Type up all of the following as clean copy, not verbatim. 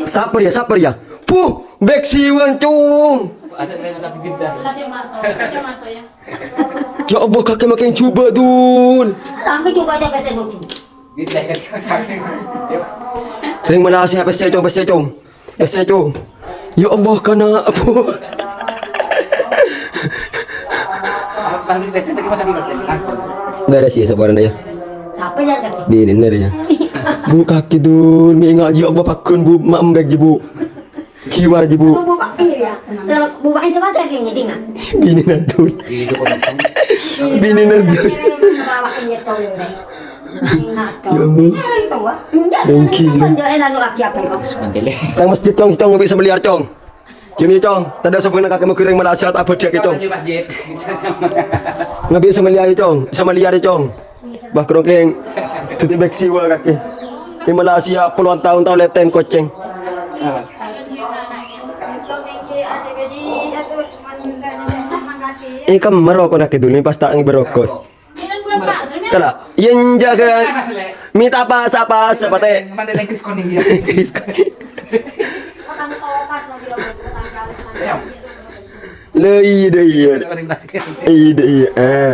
Sabar ya. Puh, bek siwan cung. Ada yang masa bibit dah. Kasih masuk ya. Ya Allah kakek makin coba dul. Kami coba aja pesen lucu. Bibit dah kan sakit. Ring mana sih PC cung. Ya Allah kana apa? Kami pesen lagi masa bibit. Beres ya sabaran ya. Siapa yang kan? Din ya. Bu kaki dul, mi ngaji Allah pakun bu mak mbek bu. Kiwar ji bu. Buka ini ya. Bukain sebentar kayaknya Dina. Bini natul. Bini natul. Bawain dia tahu deh. Ya Allah. Thank you. Enak lagi apa itu? Mantele. Tang masjid cong nggak bisa meliar cong. Gini cong, tanda sebenarnya kakek mau kirim malasiat apa dia cong. Masjid. Nggak bisa meliar cong, bisa meliar cong. Bah kerongkeng, tuti bek siwa kakek. Di Malaysia puluhan tahun leten koceng. Kan merokok nak dulu pas tak berokok. Kalau yang jaga minta apa teh. Mantele kris koning dia. Iya.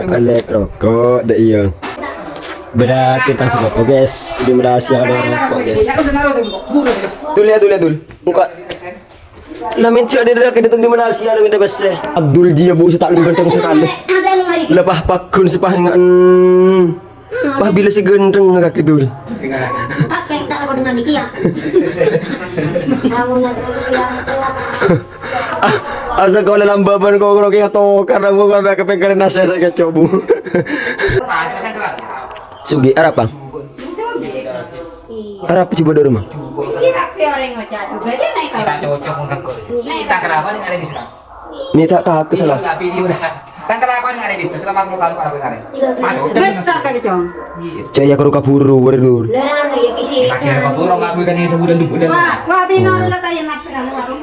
Alek rokok dah iya. Berarti tentang sebab guys di Malaysia ada rokok guys. Dul. Muka. Lamin cak dia dah datang di Malaysia lamin tak besar. Abdul dia bu tak lebih ganteng sekali. Lepas pakun sepahingan. Bah bila si gendeng kaki dul. Kakek tak apa dengan dia. Kamu nak Asa kau dalam baban kau kerokeng atau karena bukan ada kepengen nasi saya coba. Sugi Arab bang. Arab coba dari rumah. Tak kenapa nih ada di sana. Ini tak kakek salah. Tapi dia udah. Tak kenapa nih ada di sana selama 10 tahun aku sana. besar kali dong. Caya kau kaburu dulu. Lerang ya kisi. Akhirnya kau burung aku kan yang sebulan dulu. Wah binor lah tayo nak sila warung.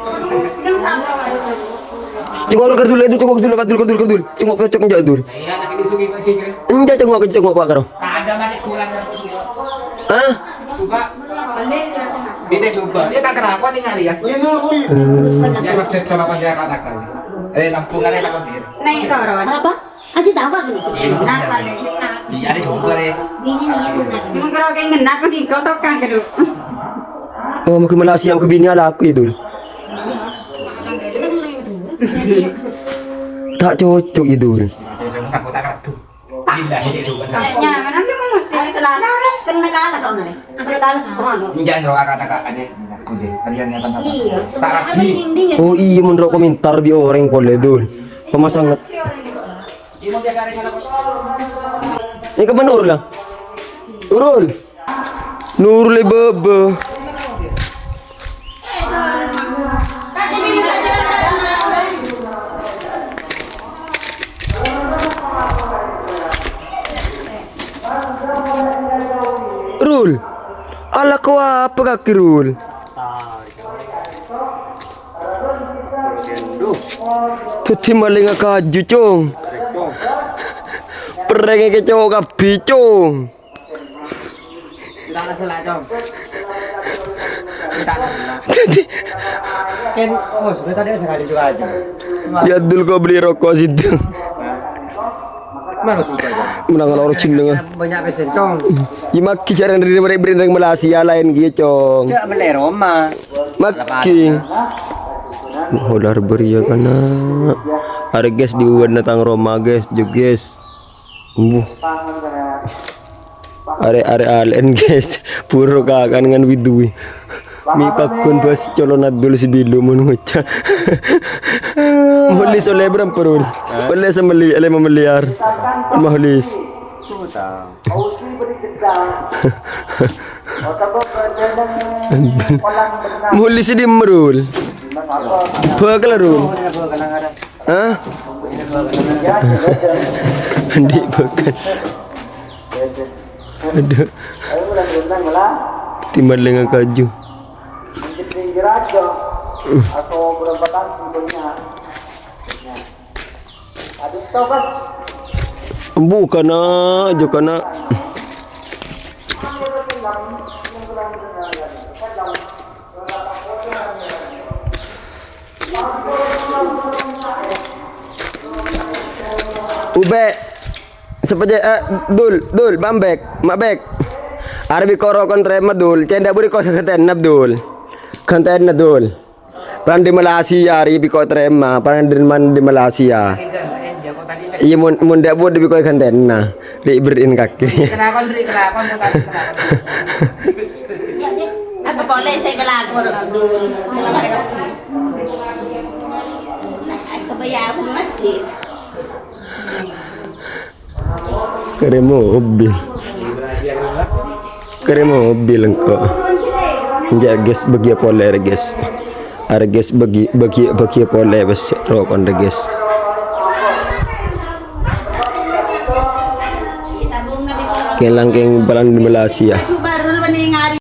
Dum sama warung. Cengok kerdur itu cengok kerdur. Cengok pecok enjak dul. Iya nak ini sugi lagi kira. Enjak cengok pak karo. Ada banyak kurang. Hah? Coba. Beda coba. Dia tak kenapa nih ngari ya. Dia coba panjang katakan. Lampungan ada kau dir. Naik toron. Apa? Aja tahu apa gini? Apa nih? Iya ada coba deh. Bini nih. Yung kalau kayak ngenat mesti kotok kan kedu. Oh mau ke Malaysia mau ke bini ala aku itu. Tak cocok itu. Aku tak tuh. Pindah aja coba. Ya, mana dia mau mesti selalu kena kalah kau nih. Asal kalah kemana? Jangan roh kata-kata aja. Aku deh. Kalian yang apa? Iya. Tak rapi. Oh iya menurut komentar di orang boleh dul. Pemasangan. Ini biasa ada Ini ke Nurul lah. Nurul bebe. Rul. Ala kau apa kaki Rul? Tuti maling kaju cong. Pereng ke cowok kabi cong. Tidak salah dong. Kan sebentar dia sekali juga aja. Ya dulu kau beli rokok situ. Mana tuh aja? Menangan orang Cina. Banyak pesen cong. Imak kicaran dari mereka Malaysia lain gitu cong. Tidak beli Roma. Maki. Hodar beria kana. Ada guys di Uwan datang Roma guys, guys. Are alen guys. Puro kakan dengan widui. Mi pakun pas colon adul si bilu menguca. Mulis oleh berapa perul? Boleh semeli, oleh memeliar. Mulis. Mulis di merul. Bagelarul. Hah? Andi bagan. Aduh. Timbal dengan kaju. Bukan aja kana. Ube. Sepaja dul bambek, mabek. Arabi koro kontra madul, cenda buri ko sa katen nabdul. Kanten na dul. Pan di Malaysia ari bi ko trema, pan di Malaysia. Iya mun dak bod bi ko kanten na. Di berin kaki. Kenakon mo tadi kenakon. Apa boleh saya kelakor dul. Kenapa mereka? Aku bayar aku masjid. Kere mobil. Kere mobil engko. Ja guys bagi poler guys. Ada guys bagi poler bes rokon de guys. Kelang keng balang di Malaysia. Baru meninggal.